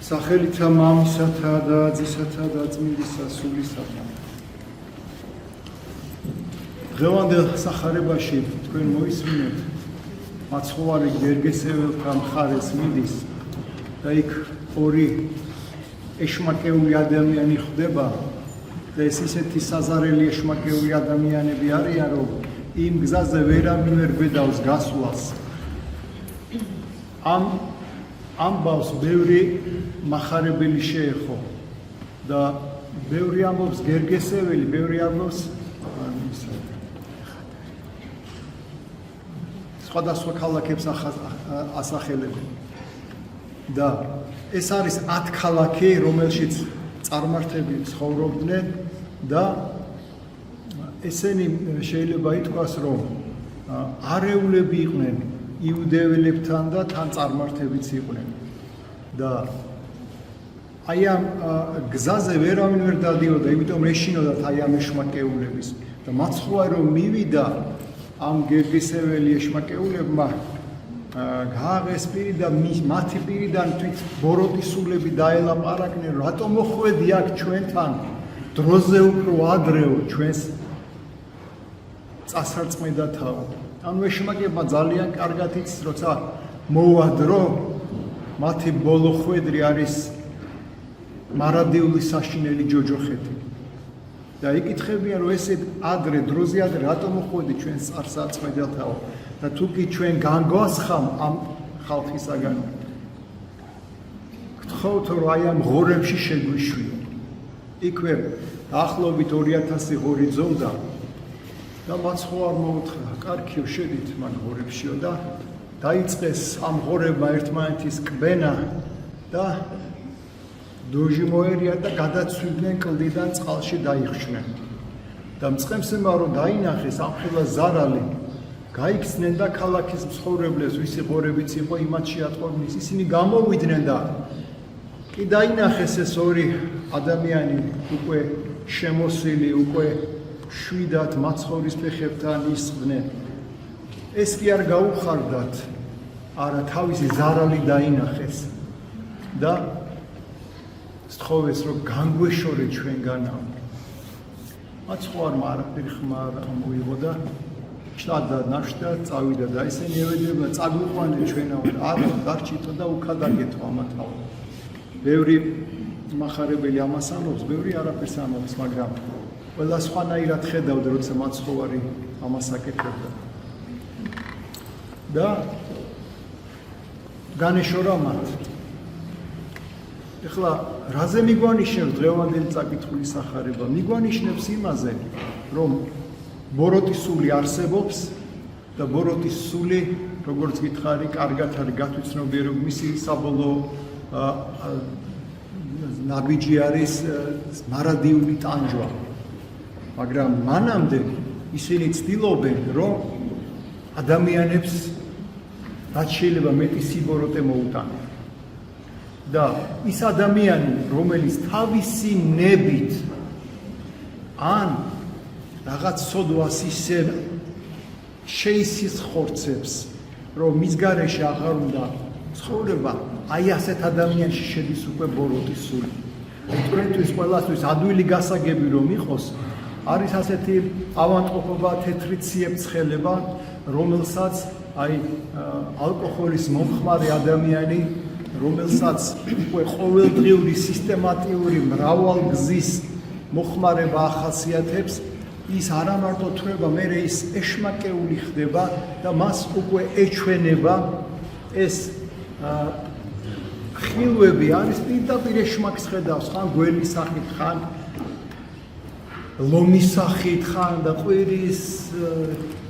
სახელითა მამისათა და ძისათა და წმინდისა სულისათა. დღევანდელ სახარებაში თქვენ მოისმინეთ მაცხოვარი გერგესეველთა მხარეს მიდის და იქ ორი ეშმაკეული ადამიანი ხდება და ეს ისეთი საზარელი ეშმაკეული ადამიანები არიან, რომ იმ გზაზე ვერავინ ვერ გვედავს გასვლას. ამბავს ბევრი მახარებელი შეეხო და ბევრი ამბობს გერგესეველი, ბევრი ამბობს სხვადასხვა ქალაქებს ასახელებს და ეს არის 10 ქალაქი, რომელშიც წარმართები ცხოვრობდნენ და ესენი შეიძლება ითქვას, რომ არეულები იყვნენ იუდეველებთან და თან წარმართებიც იყვნენ და აი ამ გზაზე ვერავინ ვერ დადიოდა, იმიტომ ეშინოდათ აი ამ ეშმაკეულების და მაცხოვარი რომ მივიდა ამ გერგესეველი ეშმაკეულებმა გააღეს პირი და მათი პირიდან თვით ბოროტისულები დაელაპარაკნენ, რატომ მოხვედი აქ ჩვენთან დროზე უფრო ადრეო ჩვენს წასარწმედათაო. ანუ ეშმაკებმა ძალიან კარგად იცის, როცა მოვა დრო, მათი ბოლო ხვედრი არის მარადიული საშინელი ჯოჯოხეთი. და იკითხებიან, რომ ესე ადრე, დროზე ადრე, რატომ მოხვედი ჩვენს წარსაწმედათაო და თუ კი ჩვენ განგვასხამ ამ ხალხისაგან, გთხოვთ, რომ აი ამ ღორებში შეგვიშვიო. იქვე ახლობით 2000 ღორი ძოვდა და მაცხოვარმა უთხრა, კარგიო, შედით მაგ ღორებშიო და დაიწყეს ამ ღორებმა ერთმანეთის კბენა და დოჟი მოერია და გადაცვიდნენ კლდიდან წყალში დაიხშნენ. და მწყემსმა რომ დაინახეს ამხელა ზარალი, გაიქცნენ და ქალაქის მცხოვრებლებს, ვისი ღორებიც იყო, იმათ შეატყობინეს. ისინი გამოვიდნენ და კი დაინახეს ეს ორი ადამიანი უკვე შემოსილი, უკვე შვიდად მაცხოვრის ფეხებთან ისხდნენ. ეს კი არ გაუხარდათ, არა თავისი ზარალი დაინახეს და სთხოვეს, რომ განგვეშორე ჩვენგანავ. მაცხოვარმა არაფერი ხმა არ მოიღო და შტატდა ნაშტა, წავიდა და ესენი ევედება წაგვიყვანენ ჩვენავ, არა დარჩითო და უკადაგეთო ამათაო. ბევრი მახარებელი ამას ამბობს, ბევრი არაფერს ამბობს, მაგრამ ყველა სხვანაირად ხედავდა, როცა მაცხოვარი ამას აკეთებდა. და განეშორა მათ. ეხლა რაზე მიგვანიშნებს დღევანდელი წაკითხული სახარება? მიგვანიშნებს იმაზე, რომ ბოროტისული არსებობს და ბოროტისული, როგორც გითხარი, კარგად არის გათვითცნობია, რომ მისი საბოლოო ნაბიჯი არის მარადიული ტანჯვა. მაგრამ მანამდე ისინი ცდილობენ, რომ ადამიანებს რაც შეიძლება მეტი სიბოროტე მოუტანონ. და ის ადამიანი, რომელიც თავისი ნებით ან რაღაც სოდვას ისე შეისის ხორცებს, რომ მის გარეშე აღარ უნდა ცხოვრება, აი ასეთ ადამიანში შედის უკვე ბოროტისული. თქვენთვის ყველასთვის ადვილი გასაგები რომ იყოს, არის ასეთი ავანტყოფობა, თეთრი ციებ-ცხელება, რომელსაც აი ალკოჰოლის მომხმარე ადამიანი, რომელსაც უკვე ყოველდღიური სისტემატიური მრავალგზის მოხმარება ახასიათებს, ის არა მარტო თვრება, მერე ის ეშმაკეული ხდება და მას უკვე ეჩვენება ეს ხილვები არის პირდაპირ ეშმაკს ხედავს, ხან გველის სახით, ხან ლომის სახით, ხან და ყვირის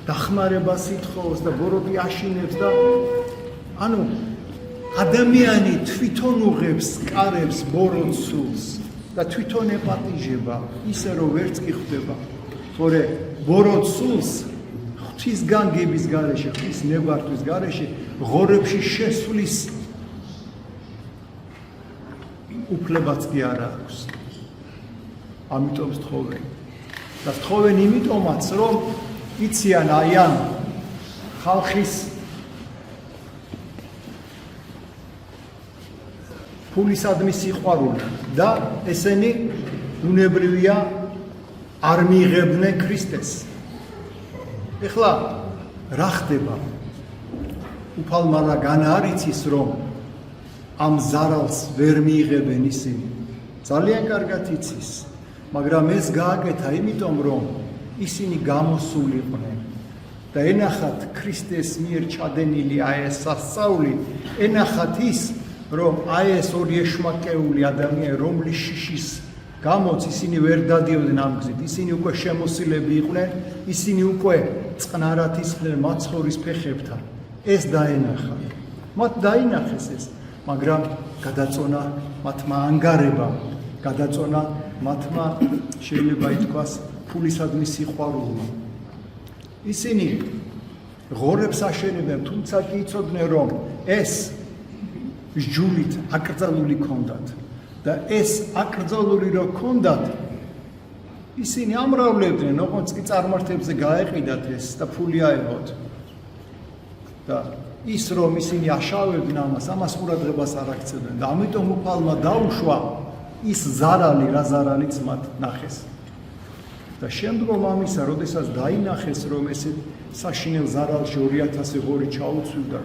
დახმარებას ითხოვს და ბოროტი აშინებს და ანუ ადამიანი თვითონ უღებს, კარებს ბოროტს სულს და თვითონ ეპატიჟება, ისე რომ ვერც კი ხვდება. თორე ბოროტს სულს ღვთის განგების გარეშე, ღვთის ნებართვის გარეშე ღორებში შესვლის უფლებაც კი არ აქვს. ამიტომ სთხოვენ. და სთხოვენ იმიტომაც, რომ იციან აი ამ ხალხის ფულისადმი სიყვარული და ესენი უნებრივია არ მიიღებდნენ ქრისტეს. ეხლა რა ხდება? უფალმა რა განაარიცის, რომ ამ ზარალს ვერ მიიღებენ ისინი. ძალიან კარგად იცის, მაგრამ ეს გააკეთა იმიტომ, რომ ისინი გამოსულიყვნენ და ენახათ ქრისტეს მიერ ჩადენილი ეს სასწაული, ენახათ ის, რომ ეს ორი ეშმაკეული ადამიანი, რომლის შიშის გამოც ისინი ვერ დადიოდნენ ამ გზით, ისინი უკვე შემოსილები იყვნენ, ისინი უკვე წყნარად ისხდნენ მაცხოვრის ფეხებთან. ეს დაენახათ. მათ დაინახეს ეს, მაგრამ გადაწონა მათმა ანგარებამ, გადაწონა მათმა შეიძლება ითქვას ფულისადმი სიყვარულმა. ისინი ღორებს აშენებდნენ, თუმცა კი იცოდნენ, რომ ეს სჯულით აკრძალული ქონდათ და ეს აკრძალული რო ქონდათ, ისინი ამრავლებდნენ, ოღონდ კი წარმართებზე გაეყიდათ ეს და ფული აეღოთ. და ის რომ ისინი აშავებდნენ ამას ყურადღებას არ აქცევდნენ და ამიტომ უფალმა დაუშვა ის ზარალი, რა ზარალიც მათ ნახეს. და შემდგომ ამისა, როდესაც დაინახეს, რომ ესე საშინელ ზარალში 2000 ღორი ჩაუცვიდა,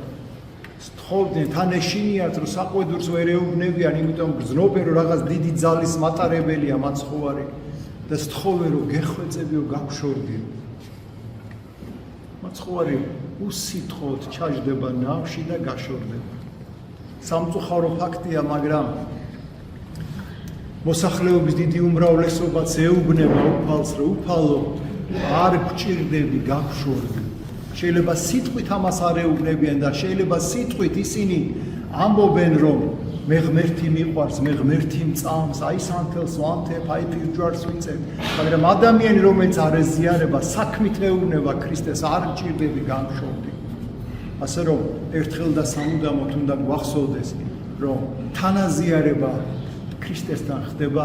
სთხოვდნენ, თან ეშინიათ, რომ საყვედურს ვერ ეუბნებიან, იმიტომ გრძნობენ, რომ რაღაც დიდი ძალის მატარებელია მაცხოვარი და სთხოვენ, რომ გეხვეწებიო, გაგშორდიო. მაცხოვარი უსიტყვოდ ჩაჯდება ნავში და გაშორდება. სამწუხარო ფაქტია, მაგრამ მოსახლეობის დიდი უმრავლესობაც ეუბნება უფალს, რომ უფალო, არ გჭირდები, გაგშორდი. შეიძლება სიტყვით ამას არ ეუბნებიან და შეიძლება სიტყვით ისინი ამბობენ, რომ მე ღმერთი მიყვარს, მე ღმერთი მწამს, აი სანთელს ვანთებ, აი პირჯვარს ვიწევ, მაგრამ ადამიანი, რომელიც არ ეზიარება, საქმით ეუბნება ქრისტეს, არ გჭირდები, გაგშორდი. ასე რომ ერთხელ და სამუდამოდ უნდა გვახსოვდეს, რომ თანაზიარება ქრისტესთან ხდება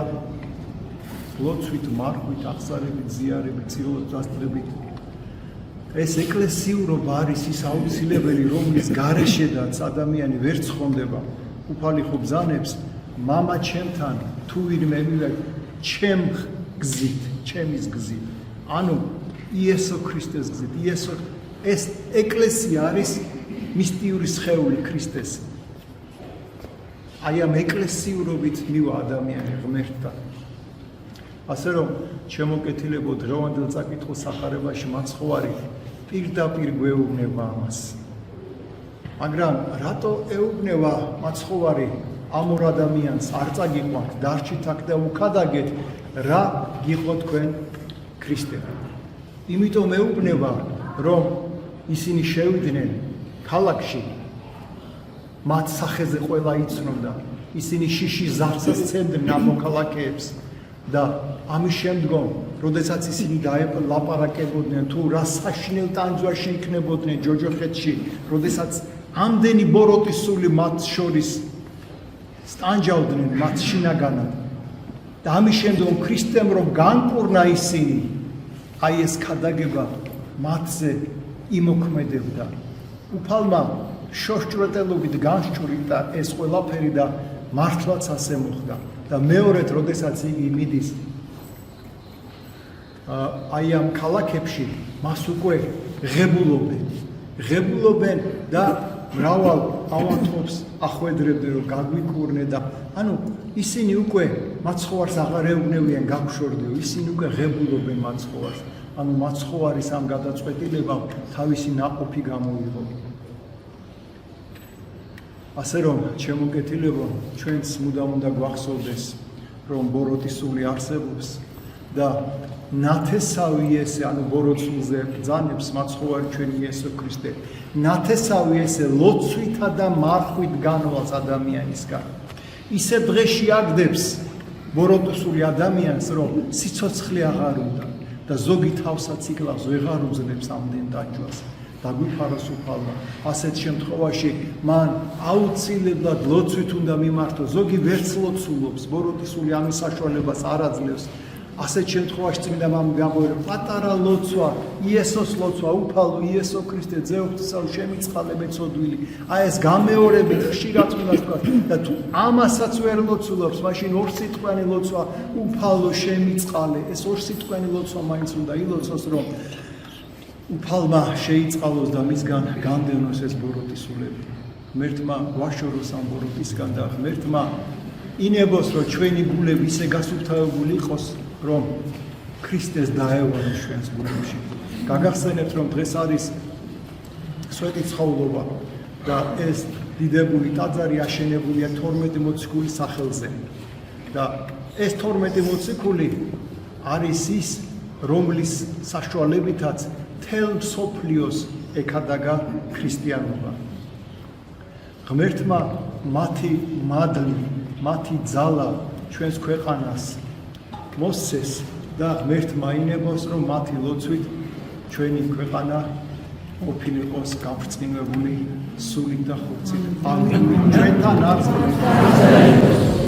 ლოცვით, მარხვით, აღსარებით, ზიარებით, ცილოთ დასწრებით. ეს ეკლესიურობა არის ის აუცილებელი, რომლის გარეშედაც ადამიანი ვერ ცხონდება. უფალი ხო ბრძანებს, მამა ჩემთან თუ ვინმე მივედ ჩემ გზით, ჩემის გზით. ანუ იესო ქრისტეს გზით. იესო ეს ეკლესია არის მისტიური სხეული ქრისტეს. აი ამ ეკლესიურობით მივა ადამიანი ღმერთთან. ასე რომ შემოკეთილებო დღევანდელ წაკითხვის სახარებაში მაცხოვარი პირდაპირ გვეუბნება ამას. მაგრამ რატო ეუბნება მაცხოვარი ამ ორ ადამიანს არ წაგიყვანთ, დარჩით აქ და უკადაგეთ რა გიყო თქვენ ქრისტემ. იმიტომ ეუბნება, რომ ისინი შევიდნენ ქალაქში, მათ სახეზე ყველა იცნობდა, ისინი შიში ზარცას სცემდნენ ამ მოქალაქეებს და ამის შემდგომ, როდესაც ისინი ლაპარაკებოდნენ თუ რა საშინელ ტანჯვაში იქნებოდნენ ჯოჯოხეთში, როდესაც ამდენი ბოროტის სული მათ შორის სტანჯავდნენ მათ შინაგანად და ამის შემდგომ ქრისტემ რომ განკურნა ისინი, აი ეს ქადაგება მათზე იმოქმედებდა. უფალმა შოშჭრეტელობით განსჭვრიტა ეს ყველაფერი და მართლაც ასე მოხდა. და მეორედ, როდესაც იგი მიდის აი ამ ქალაქებში, მას უკვე ღებულობენ და მრავალ ავანტყოფს ახვედრებდნენ, რომ გაგვიკურნე და ანუ ისინი უკვე მაცხოვარს აღარ ეუბნებიან გაგშორდიო, ისინი უკვე ღებულობენ მაცხოვარს. ანუ მაცხოვარის ამ გადაწყვეტილებამ თავისი ნაყოფი გამოიღო. ასე რომ შემოკეთილებო, ჩვენც მუდამ უნდა გვახსოვდეს, რომ ბოროტის სული არსებობს და ნათესავი ესე, ანუ ბოროტსულზე ბრძანებს მაცხოვარი ჩვენი იესო ქრისტე, ნათესავი ესე ლოცვითა და მარხვით განვალს ადამიანისგან. ისე დღეში აგდებს ბოროტსული ადამიანს, რომ სიცოცხლე აღარ უნდა და ზოგი თავსაც იკლავს, ვეღარ უძლებს ამდენ დაჯვას. დაგვიფაროს უფალმა. ასეთ შემთხვევაში მან აუცილებლად ლოცვით უნდა მიმართოს. ზოგი ვერც ლოცულობს, ბოროტისული ამის საშუალებას არ აძლევს. ასეთ შემთხვევაში წმინდა მამამ გამოირა პატარა ლოცვა, იესოს ლოცვა, უფალო იესო ქრისტე, ძე ღვთისმშობელ შემიწყალე მეწოდვილი. აი ეს გამეორებით ხშირად უნდა თქვა და თუ ამასაც ვერ ლოცულობს, მაშინ ორსიტყვიანი ლოცვა, უფალო შემიწყალე, ეს ორსიტყვიანი ლოცვა მაინც უნდა ილოცოს, რომ უფალმა შეიწყალოს და მისგან განდევნოს ეს ბოროტისულები. ღმერთმა გვაშოროს ამ ბოროტისგან და ღმერთმა ინებოს, რომ ჩვენი გულები ისე გასუფთავებული იყოს, რომ ქრისტეს დაევაროს ჩვენს გულებში. გაგახსენებთ, რომ დღეს არის სვეტი ცხოვლობა და ეს დიდებული ტაძარი აშენებულია 12 მოციქულის სახელზე. და ეს 12 მოციქული არის ის, რომლის საშუალებითაც მთელ მსოფლიოს ეკადაგა ქრისტიანობა. ღმერთმა მათი მადლი, მათი ძალა ჩვენს ქვეყანას მოსცეს და ღმერთმა ინებოს, რომ მათი ლოცვით ჩვენი ქვეყანა ყოფილიყოს გაბრწყინებული სულით და ხორცით. ამინ. ჩვენთან არის